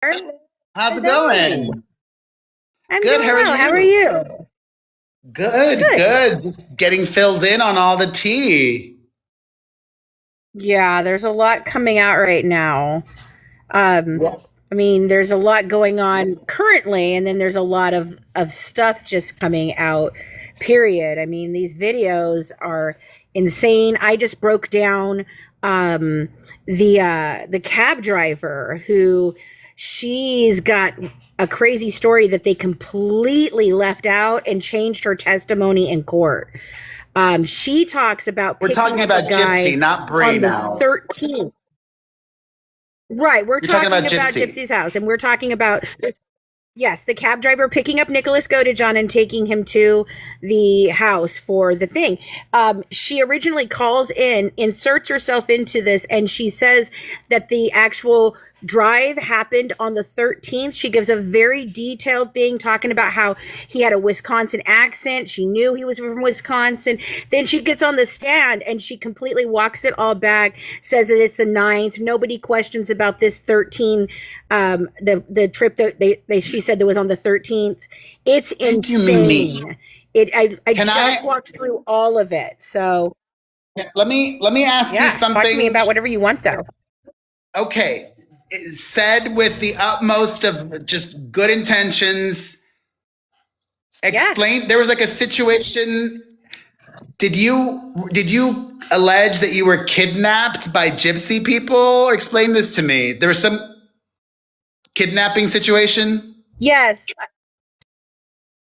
How's it Hello. going? I'm Good. doing How are well. How are you? you? Good, Good. good. Just getting filled in on all the tea. Yeah, there's a lot coming out right now. Um, Yeah. I mean, there's a lot going on currently, and then there's a lot of stuff just coming out, period. I mean, these videos are insane. I just broke down um the cab driver who she's got a crazy story that they completely left out and changed her testimony in court. She talks about We're picking talking up a about guy Gypsy, not Bray on the now. 13th. Right, we're You're talking about talking about Gypsy. Gypsy's house, and we're talking about, yes, the cab driver picking up Nicholas Godejohn and taking him to the house for the thing. She originally calls in, inserts herself into this, and she says that the actual drive happened on the 13th. She gives a very detailed thing talking about how he had a Wisconsin accent. She knew he was from Wisconsin. Then she gets on the stand and she completely walks it all back, says that it's the 9th. Nobody questions about this 13, the trip that they she said that was on the 13th. It's Thank you, Mimi. insane. I Can just I walked through all of it. So let me ask you yeah, talk to me something? about whatever you want though. Okay. Said with the utmost of just good intentions. Yeah. Explain there was like a situation. Did you allege that you were kidnapped by gypsy people? Or explain this to me. There was some kidnapping situation? Yes.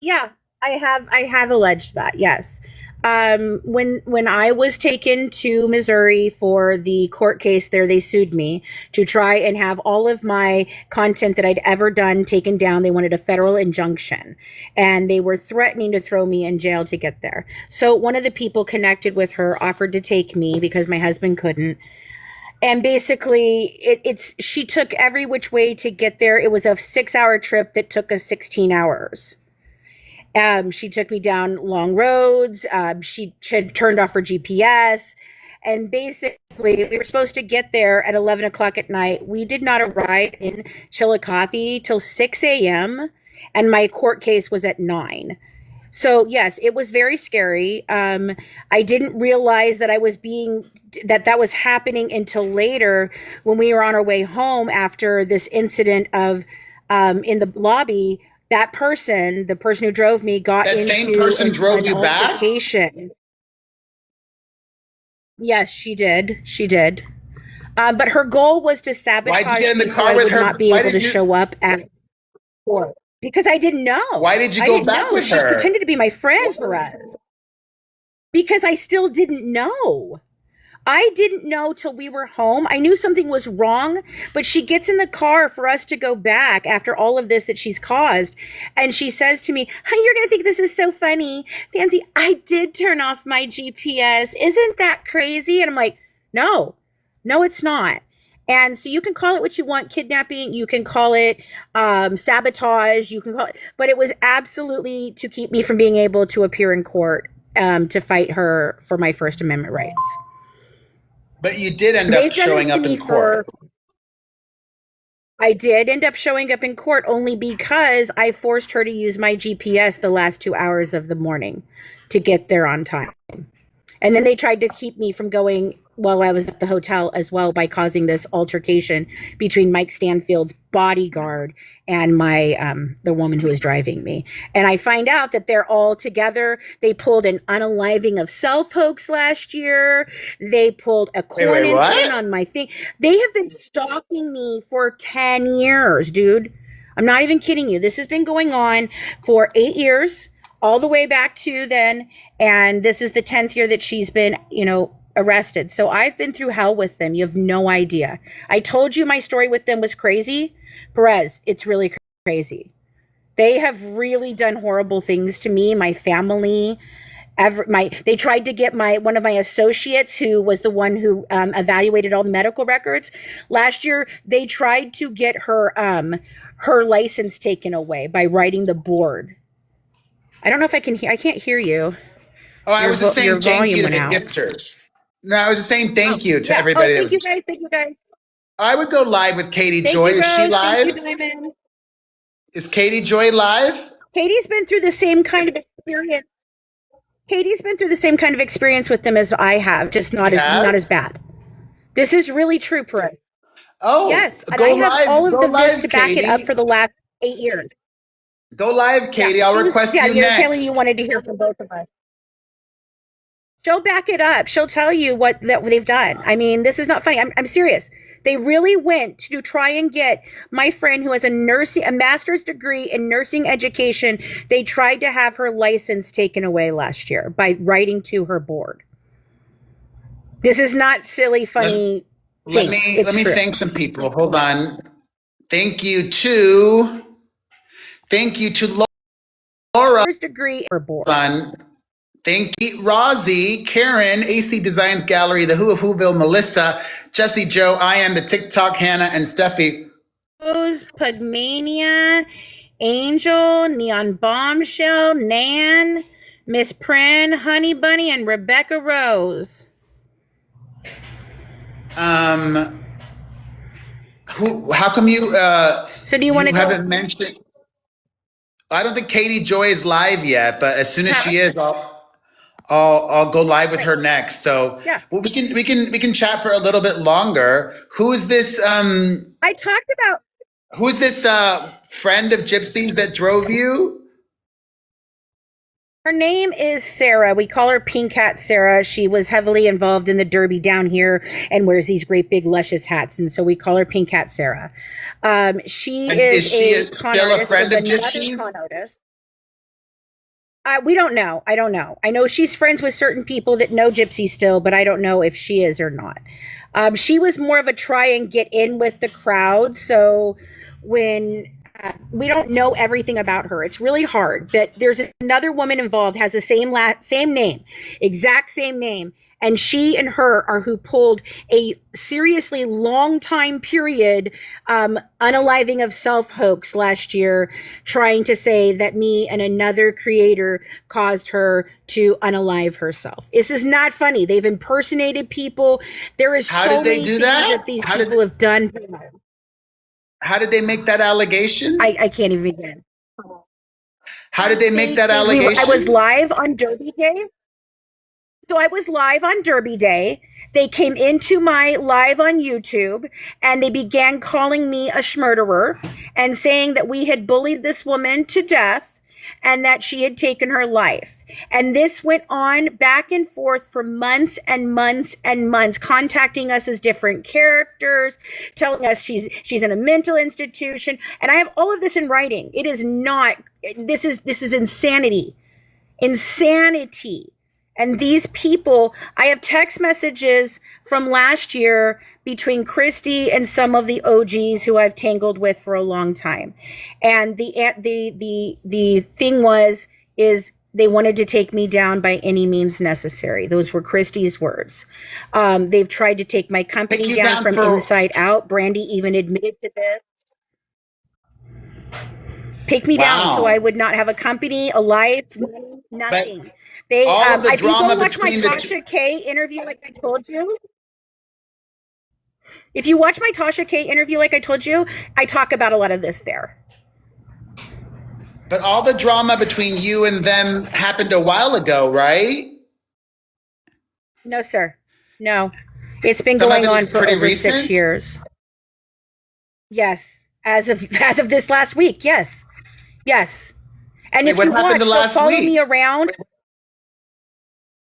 Yeah, I have alleged that. Yes. When I was taken to Missouri for the court case there, they sued me to try and have all of my content that I'd ever done taken down. They wanted a federal injunction, and they were threatening to throw me in jail to get there. So one of the people connected with her offered to take me because my husband couldn't. And basically, it's she took every which way to get there. It was a 6-hour trip that took us 16 hours. She took me down long roads. She had turned off her GPS. And basically, we were supposed to get there at 11 o'clock at night. We did not arrive in Chillicothe till 6 a.m., and my court case was at 9. So yes, it was very scary. I didn't realize that that was happening until later when we were on our way home after this incident of in the lobby. That person, the person who drove me, got That same into person drove an you back? altercation. Yes, she did. She did. But her goal was to Why'd you get sabotage in me the so car I with would her? not be able to show up at court because I didn't Why know. did you I go didn't back know. with She her? pretended to be my friend, Perez, because I still didn't know. I didn't know till we were home. I knew something was wrong, but she gets in the car for us to go back after all of this that she's caused. And she says to me, "Hey, you're going to think this is so funny. Fancy, I did turn off my GPS. Isn't that crazy?" And I'm like, no, no, it's not. And so you can call it what you want, kidnapping, you can call it sabotage, you can call it, but it was absolutely to keep me from being able to appear in court to fight her for my First Amendment rights. But you did end up They've done showing this to up me in court. for, I did end up showing up in court only because I forced her to use my GPS the last 2 hours of the morning to get there on time. And then they tried to keep me from going while I was at the hotel as well by causing this altercation between Mike Stanfield's bodyguard and my the woman who was driving me. And I find out that they're all together. They pulled an unaliving of self hoax last year. They pulled a corn Wait, incident what? on my thing. They have been stalking me for 10 years, dude. I'm not even kidding you. This has been going on for 8 years, all the way back to then, and this is the 10th year that she's been, arrested. So I've been through hell with them. You have no idea. I told you my story with them was crazy. Perez, it's really crazy. They have really done horrible things to me, my family. They tried to get my one of my associates, who was the one who evaluated all the medical records last year. They tried to get her license taken away by writing the board. I don't know if I can hear. I can't hear you. Oh, I was just Your saying thank volume you to went the out. gifters. No, I was just saying Oh, thank you to yeah. Oh, everybody that thank was. you guys. Thank you guys. I would go live with Katie Thank Joy. you, Is she Rose. Thank you, live? Diamond. Is Katie Joy live? Katie's been through the same kind of experience. Katie's been through the same kind of experience with them as I have, just She not as has? bad. This is really true, Perez. Oh, Yes, and I have all of go this to live, back it up Katie. for the last 8 years. Go live, Yeah, Katie. I'll request yeah, you you're telling you next. wanted to hear from both of us. She'll back it up. She'll tell you what that they've done. I mean, this is not funny. I'm serious. They really went to try and get my friend who has a master's degree in nursing education. They tried to have her license taken away last year by writing to her board. This is not silly, Let, funny let things. me It's let me true. thank some people. Hold on. Thank you to Laura. Master's degree her board. Hold on. Thank you, Rozzy, Karen, AC Designs Gallery, the Who of Whoville, Melissa, Jesse Joe, I am the TikTok Hannah, and Steffi. Rose, Pugmania, Angel, Neon Bombshell, Nan, Miss Prin, Honey Bunny, and Rebecca Rose. How come you So do you want to go? haven't mentioned? I don't think Katie Joy is live yet, but as soon as she is, I'll go live with Right. her next. So Yeah. well, we can chat for a little bit longer. I talked about Who's this friend of Gypsy's that drove you? her name is Sarah. We call her Pink Hat Sarah. She was heavily involved in the Derby down here and wears these great big luscious hats, and so we call her Pink Hat Sarah. She And is is she a con still a artist friend with of another Gypsy's? con artist. We don't know. I don't know. I know she's friends with certain people that know Gypsy still, but I don't know if she is or not. She was more of a try and get in with the crowd. So when we don't know everything about her, it's really hard. But there's another woman involved, has the same name, exact same name, and she and her are who pulled a seriously long time period unaliving of self hoax last year, trying to say that me and another creator caused her to unalive herself. This is not funny. They've impersonated people. There is How so did they many do things that? that these people have done. How did they make that allegation? I can't even begin. How did they make that I was allegation? live on Derby Day. So I was live on Derby Day. They came into my live on YouTube and they began calling me a schmurderer and saying that we had bullied this woman to death and that she had taken her life. And this went on back and forth for months and months and months, contacting us as different characters, telling us she's in a mental institution. And I have all of this in writing. It is not, this is insanity. Insanity. And these people, I have text messages from last year between Christy and some of the OGs who I've tangled with for a long time. And the thing is they wanted to take me down by any means necessary. Those were Christy's words. They've tried to take my Take company you down down from for inside out. Brandy even admitted to this. Take me down so I wow. would not have a company, a life, But nothing. They all of the if you go drama watch my between the two, Tasha K interview like I told you, if you watch my Tasha K interview like I told you, I talk about a lot of this there. but all the drama between you and them happened a while ago, right? No, sir. No. It's been Some of going it on is for pretty over 6 recent. years. Yes. As of this last week. Yes. Yes. And Wait, if what you happened the watch, they'll last follow me week? around.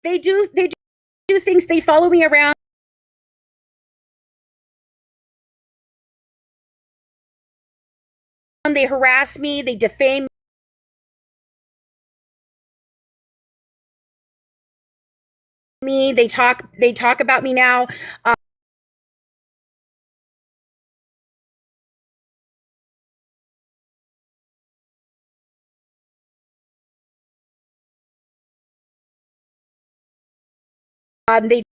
They do things. They follow me around. They harass me, they defame me, they talk about me now. They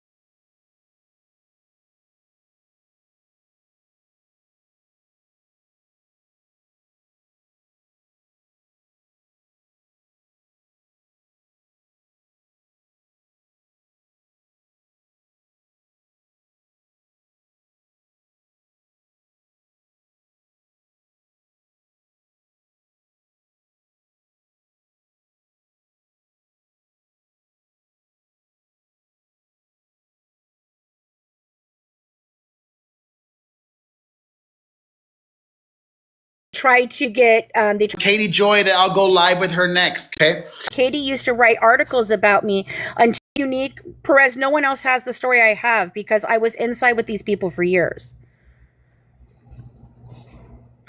tried to get Katie Joy that I'll go live with her next. Okay. Katie used to write articles about me until unique. Perez, no one else has the story I have because I was inside with these people for years.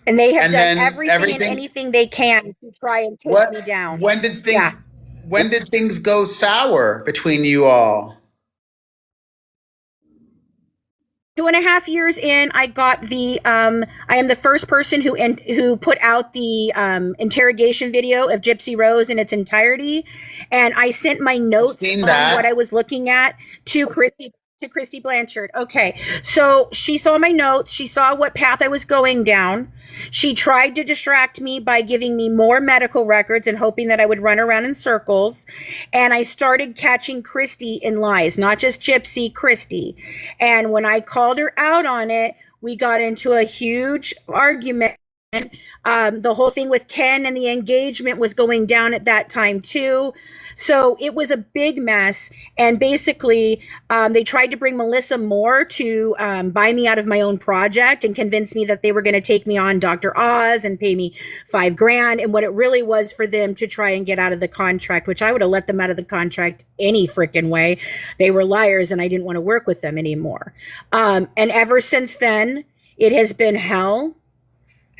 And they have done everything and anything they can to try and take me down. When did things go sour between you all? 2.5 years in, I got the I am the first person who put out the interrogation video of Gypsy Rose in its entirety, and I sent my notes on what I was looking at to Christy Blanchard. Okay, so she saw my notes. She saw what path I was going down. She tried to distract me by giving me more medical records and hoping that I would run around in circles. And I started catching Christy in lies, not just Gypsy, Christy. And when I called her out on it, we got into a huge argument. The whole thing with Ken and the engagement was going down at that time too. So it was a big mess. And basically, they tried to bring Melissa Moore to buy me out of my own project and convince me that they were going to take me on Dr. Oz and pay me $5,000. And what it really was for them to try and get out of the contract, which I would have let them out of the contract any freaking way. They were liars and I didn't want to work with them anymore. And ever since then, it has been hell.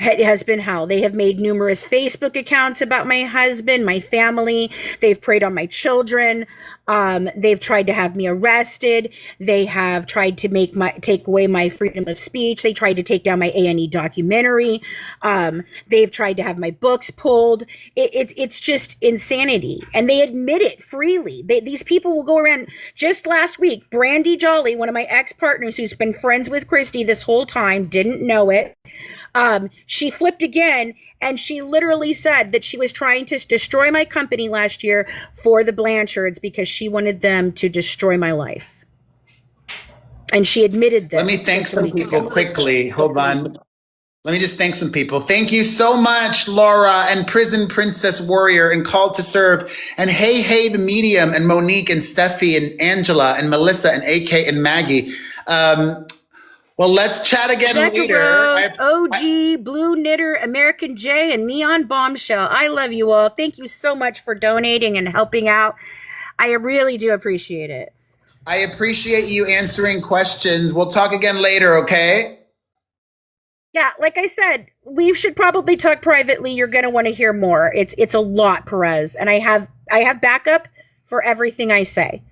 It has been hell. They have made numerous Facebook accounts about my husband, my family. They've preyed on my children. They've tried to have me arrested. They have tried to take away my freedom of speech. They tried to take down my A&E documentary. They've tried to have my books pulled. It's just insanity. And they admit it freely. These people will go around. Just last week, Brandy Jolly, one of my ex-partners who's been friends with Christy this whole time, didn't know it. She flipped again, and she literally said that she was trying to destroy my company last year for the Blanchards because she wanted them to destroy my life. And she admitted this. Let me thank some people quickly. Hold on. Let me just thank some people. Thank you so much, Laura and Prison Princess Warrior and Call to Serve and Hey the Medium and Monique and Steffi and Angela and Melissa and AK and Maggie. Well, let's chat again later. Rose, OG, Blue Knitter, American J, and Neon Bombshell. I love you all. Thank you so much for donating and helping out. I really do appreciate it. I appreciate you answering questions. We'll talk again later, okay? Yeah, like I said, we should probably talk privately. You're going to want to hear more. It's a lot, Perez, and I have backup for everything I say.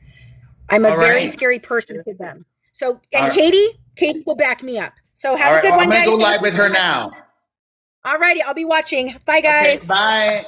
I'm a very scary person to them. So, and Katie will back me up. So have a good one, guys. I'm going to go live with her now. All righty, I'll be watching. Bye, guys. Okay, bye.